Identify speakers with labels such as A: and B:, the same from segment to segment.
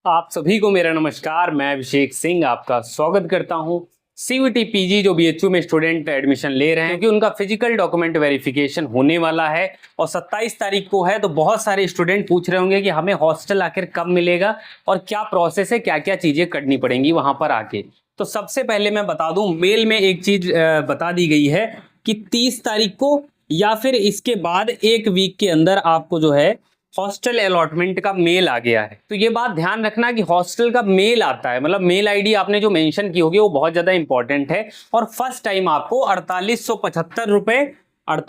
A: आप सभी को मेरा नमस्कार। मैं अभिषेक सिंह आपका स्वागत करता हूं। सीयूईटी पीजी जो बीएचयू में स्टूडेंट एडमिशन ले रहे हैं, क्योंकि उनका फिजिकल डॉक्यूमेंट वेरिफिकेशन होने वाला है और 27 तारीख को है। तो बहुत सारे स्टूडेंट पूछ रहे होंगे कि हमें हॉस्टल आखिर कब मिलेगा और क्या प्रोसेस है, क्या क्या चीज़ें करनी पड़ेंगी वहाँ पर आके। तो सबसे पहले मैं बता दूं, मेल में एक चीज़ बता दी गई है कि 30 तारीख को या फिर इसके बाद एक वीक के अंदर आपको जो है हॉस्टल अलॉटमेंट का मेल आ गया है। तो ये बात ध्यान रखना कि हॉस्टल का मेल आता है, मतलब मेल आईडी आपने जो मेंशन की होगी वो बहुत ज़्यादा इंपॉर्टेंट है। और फर्स्ट टाइम आपको 4875 रुपये और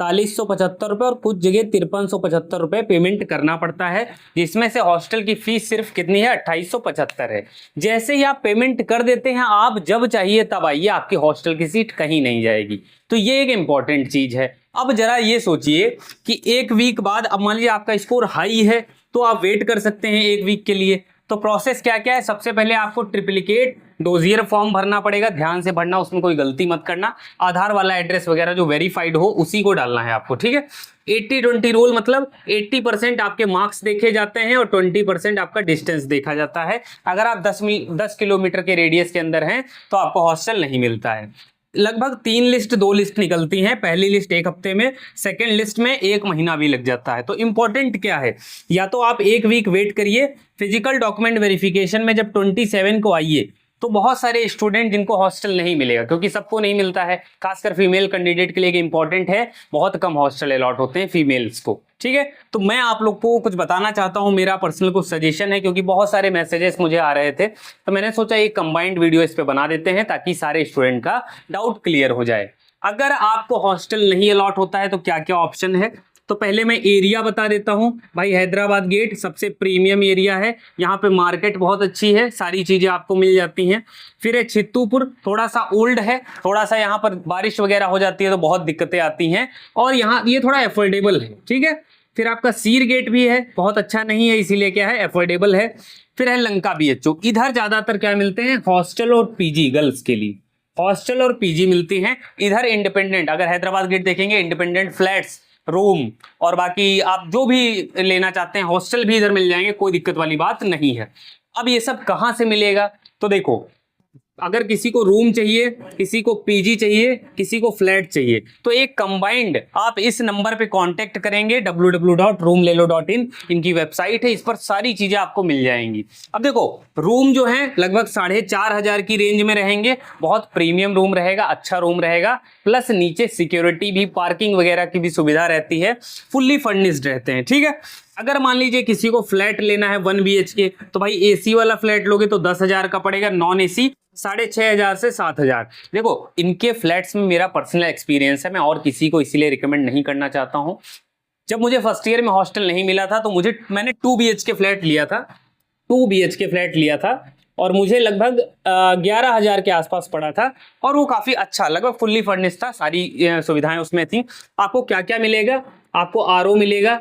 A: कुछ जगह 5375 रुपये पेमेंट करना पड़ता है, जिसमें से हॉस्टल की फीस सिर्फ कितनी है, 2875 है। जैसे ही आप पेमेंट कर देते हैं, आप जब चाहिए तब आइए, आपकी हॉस्टल की सीट कहीं नहीं जाएगी। तो ये एक इंपॉर्टेंट चीज़ है। अब जरा ये सोचिए कि एक वीक बाद, अब मान लीजिए आपका स्कोर हाई है तो आप वेट कर सकते हैं एक वीक के लिए। तो प्रोसेस क्या क्या है, सबसे पहले आपको ट्रिप्लिकेट डोजियर फॉर्म भरना पड़ेगा। ध्यान से भरना, उसमें कोई गलती मत करना। आधार वाला एड्रेस वगैरह जो वेरीफाइड हो उसी को डालना है आपको, ठीक है। 80-20 रूल, मतलब 80% आपके मार्क्स देखे जाते हैं और 20% आपका डिस्टेंस देखा जाता है। अगर आप 10 किलोमीटर के रेडियस के अंदर हैं तो आपको हॉस्टल नहीं मिलता है। लगभग 3 लिस्ट 2 लिस्ट निकलती हैं। पहली लिस्ट 1 हफ्ते में, सेकेंड लिस्ट में 1 महीना भी लग जाता है। तो इंपॉर्टेंट क्या है, या तो आप एक वीक वेट करिए। फिजिकल डॉक्यूमेंट वेरिफिकेशन में जब 27 को आइए तो बहुत सारे स्टूडेंट जिनको हॉस्टल नहीं मिलेगा, क्योंकि सबको नहीं मिलता है, खासकर फीमेल कैंडिडेट के लिए इंपॉर्टेंट है। बहुत कम हॉस्टल अलॉट होते हैं फीमेल्स को, ठीक है। तो मैं आप लोग को कुछ बताना चाहता हूं, मेरा पर्सनल कुछ सजेशन है, क्योंकि बहुत सारे मैसेजेस मुझे आ रहे थे। तो मैंने सोचा एक कंबाइंड वीडियो इस पे बना देते हैं ताकि सारे स्टूडेंट का डाउट क्लियर हो जाए। अगर आपको हॉस्टल नहीं अलॉट होता है तो क्या क्या ऑप्शन है। तो पहले मैं एरिया बता देता हूं भाई। हैदराबाद गेट सबसे प्रीमियम एरिया है, यहाँ पे मार्केट बहुत अच्छी है, सारी चीज़ें आपको मिल जाती हैं। फिर है चित्तूपुर, थोड़ा सा ओल्ड है, थोड़ा सा यहाँ पर बारिश वगैरह हो जाती है तो बहुत दिक्कतें आती हैं, और यहाँ ये थोड़ा एफोर्डेबल है, ठीक है। फिर आपका सीर गेट भी है, बहुत अच्छा नहीं है, इसीलिए क्या है, एफोर्डेबल है। फिर है लंका बीएचयू। इधर ज़्यादातर क्या मिलते हैं, हॉस्टल और पीजी, गर्ल्स के लिए हॉस्टल और पीजी मिलती हैं। इधर इंडिपेंडेंट, अगर हैदराबाद गेट देखेंगे, इंडिपेंडेंट फ्लैट्स, रूम और बाकी आप जो भी लेना चाहते हैं हॉस्टल भी इधर मिल जाएंगे, कोई दिक्कत वाली बात नहीं है। अब ये सब कहाँ से मिलेगा, तो देखो, अगर किसी को रूम चाहिए, किसी को पीजी चाहिए, किसी को फ्लैट चाहिए, तो एक कंबाइंड आप इस नंबर पे कांटेक्ट करेंगे, www.roomlelo.in इनकी वेबसाइट है, इस पर सारी चीजें आपको मिल जाएंगी। अब देखो, रूम जो है लगभग 4500 की रेंज में रहेंगे। बहुत प्रीमियम रूम रहेगा, अच्छा रूम रहेगा, प्लस नीचे सिक्योरिटी भी, पार्किंग वगैरह की भी सुविधा रहती है, फुल्ली फर्निश्ड रहते हैं, ठीक है। अगर मान लीजिए किसी को फ्लैट लेना है 1 BHK, तो भाई एसी वाला फ्लैट लोगे तो 10,000 का पड़ेगा, नॉन एसी 6,500 से 7,000। देखो, इनके फ्लैट्स में मेरा पर्सनल एक्सपीरियंस है, मैं और किसी को इसीलिए रिकमेंड नहीं करना चाहता हूँ। जब मुझे फर्स्ट ईयर में हॉस्टल नहीं मिला था तो मैंने 2 BHK फ्लैट लिया था, 2 BHK फ्लैट लिया था, और मुझे लगभग 11,000 के आसपास पड़ा था, और वो काफ़ी अच्छा, लगभग फुल्ली फर्निश्ड था, सारी सुविधाएं उसमें थी। आपको क्या क्या मिलेगा, आपको RO मिलेगा,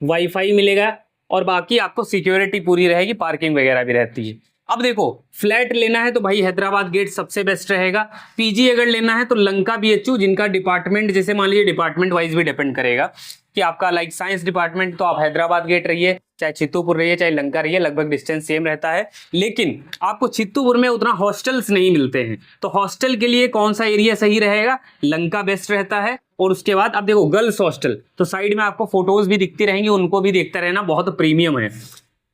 A: वाईफाई मिलेगा, और बाकी आपको सिक्योरिटी पूरी रहेगी, पार्किंग वगैरह भी रहती है। अब देखो, फ्लैट लेना है तो भाई हैदराबाद गेट सबसे बेस्ट रहेगा। पीजी अगर लेना है तो लंका बीएचयू, जिनका डिपार्टमेंट, जैसे मान लीजिए डिपार्टमेंट वाइज भी डिपेंड करेगा कि आपका लाइक साइंस डिपार्टमेंट, तो आप हैदराबाद गेट रहिए, चाहे चित्तूपुर रहिए, चाहे लंका रहिए, लगभग डिस्टेंस सेम रहता है। लेकिन आपको चित्तूपुर में उतना हॉस्टल्स नहीं मिलते हैं, तो हॉस्टल के लिए कौन सा एरिया सही रहेगा, लंका बेस्ट रहता है। और उसके बाद आप देखो गर्ल्स हॉस्टल, तो साइड में आपको फोटोज भी दिखती रहेंगी, उनको भी देखते रहना, बहुत प्रीमियम है।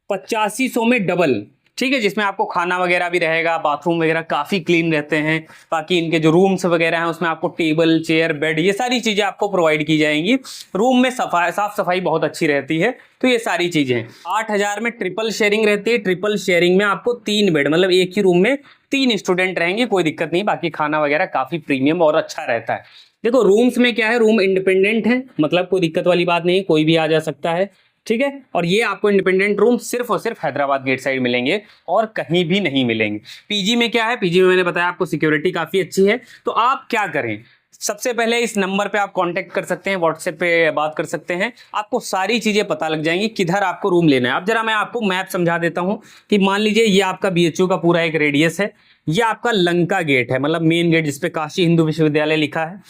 A: 8500 में डबल, ठीक है, जिसमें आपको खाना वगैरह भी रहेगा, बाथरूम वगैरह काफ़ी क्लीन रहते हैं। बाकी इनके जो रूम्स वगैरह हैं उसमें आपको टेबल, चेयर, बेड, ये सारी चीज़ें आपको प्रोवाइड की जाएंगी। रूम में साफ सफाई बहुत अच्छी रहती है। तो ये सारी चीज़ें हैं। 8,000 में ट्रिपल शेयरिंग रहती है। ट्रिपल शेयरिंग में आपको 3 बेड, मतलब एक ही रूम में 3 स्टूडेंट रहेंगे, कोई दिक्कत नहीं। बाकी खाना वगैरह काफ़ी प्रीमियम और अच्छा रहता है। देखो, रूम्स में क्या है, रूम इंडिपेंडेंट है, मतलब कोई दिक्कत वाली बात नहीं, कोई भी आ जा सकता है, ठीक है। और ये आपको इंडिपेंडेंट रूम सिर्फ और सिर्फ हैदराबाद गेट साइड मिलेंगे और कहीं भी नहीं मिलेंगे। पीजी में क्या है, पीजी में मैंने बताया आपको सिक्योरिटी काफ़ी अच्छी है। तो आप क्या करें, सबसे पहले इस नंबर पे आप कांटेक्ट कर सकते हैं, व्हाट्सएप पे बात कर सकते हैं, आपको सारी चीज़ें पता लग जाएंगी किधर आपको रूम लेना है। अब जरा मैं आपको मैप समझा देता हूँ कि मान लीजिए ये आपका बीएचयू का पूरा एक रेडियस है, ये आपका लंका गेट है, मतलब मेन गेट जिसपे काशी हिंदू विश्वविद्यालय लिखा है।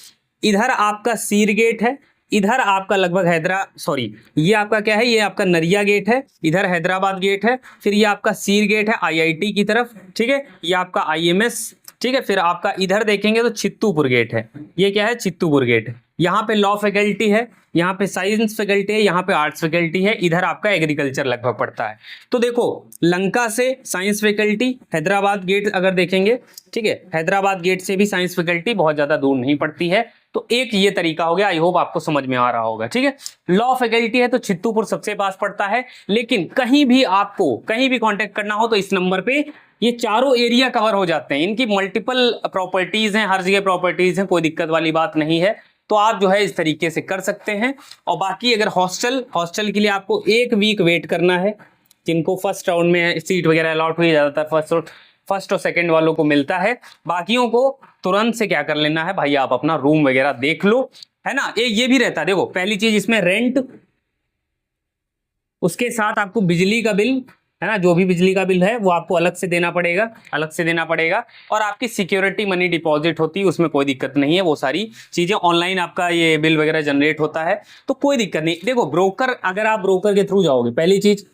A: इधर आपका सीर गेट है, इधर आपका लगभग ये आपका क्या है, ये आपका नरिया गेट है, इधर हैदराबाद गेट है, फिर ये आपका सीर गेट है आईआईटी की तरफ, ठीक है, ये आपका आईएमएस, ठीक है, फिर आपका इधर देखेंगे तो चित्तूपुर गेट है, ये क्या है, चित्तूपुर गेट। यहाँ पे लॉ फैकल्टी है, यहाँ पे साइंस फैकल्टी है, यहाँ पे आर्ट्स फैकल्टी है, इधर आपका एग्रीकल्चर लगभग पड़ता है। तो देखो लंका से साइंस फैकल्टी, हैदराबाद गेट अगर देखेंगे, ठीक है, हैदराबाद गेट से भी साइंस फैकल्टी बहुत ज्यादा दूर नहीं पड़ती है। तो एक ये तरीका हो गया, आई होप आपको समझ में आ रहा होगा, ठीक है। लॉ फैकल्टी है तो चित्तूपुर सबसे पास पड़ता है, लेकिन कहीं भी आपको कहीं भी कांटेक्ट करना हो तो इस नंबर पे ये चारों एरिया कवर हो जाते हैं। इनकी मल्टीपल प्रॉपर्टीज हैं, हर जगह प्रॉपर्टीज हैं, कोई दिक्कत वाली बात नहीं है। तो आप जो है इस तरीके से कर सकते हैं। और बाकी अगर हॉस्टल के लिए आपको 1 वीक वेट करना है, जिनको फर्स्ट राउंड में सीट वगैरह अलॉट हुई, ज्यादातर फर्स्ट और सेकंड वालों को मिलता है, बाकियों को तुरंत से क्या कर लेना है भाई, आप अपना रूम वगैरह देख लो, है ना। ये भी रहता है, देखो पहली चीज इसमें रेंट, उसके साथ आपको बिजली का बिल, है ना, जो भी बिजली का बिल है वो आपको अलग से देना पड़ेगा। और आपकी सिक्योरिटी मनी डिपॉजिट होती है, उसमें कोई दिक्कत नहीं है, वो सारी चीजें ऑनलाइन आपका ये बिल वगैरह जनरेट होता है, तो कोई दिक्कत नहीं। देखो ब्रोकर, अगर आप ब्रोकर के थ्रू जाओगे, पहली चीज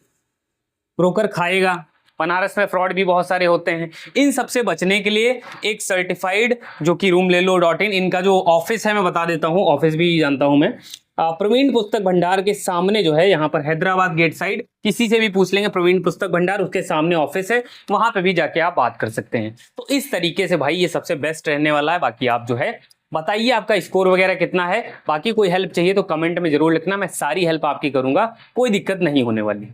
A: ब्रोकर खाएगा, बनारस में फ्रॉड भी बहुत सारे होते हैं। इन सबसे बचने के लिए एक सर्टिफाइड जो कि roomlelo.in, इनका जो ऑफिस है मैं बता देता हूँ, ऑफिस भी जानता हूँ मैं, प्रवीण पुस्तक भंडार के सामने जो है, यहाँ पर हैदराबाद गेट साइड, किसी से भी पूछ लेंगे प्रवीण पुस्तक भंडार, उसके सामने ऑफिस है, वहां पे भी जाके आप बात कर सकते हैं। तो इस तरीके से भाई ये सबसे बेस्ट रहने वाला है। बाकी आप जो है बताइए आपका स्कोर वगैरह कितना है, बाकी कोई हेल्प चाहिए तो कमेंट में जरूर लिखना, मैं सारी हेल्प आपकी करूंगा, कोई दिक्कत नहीं होने वाली।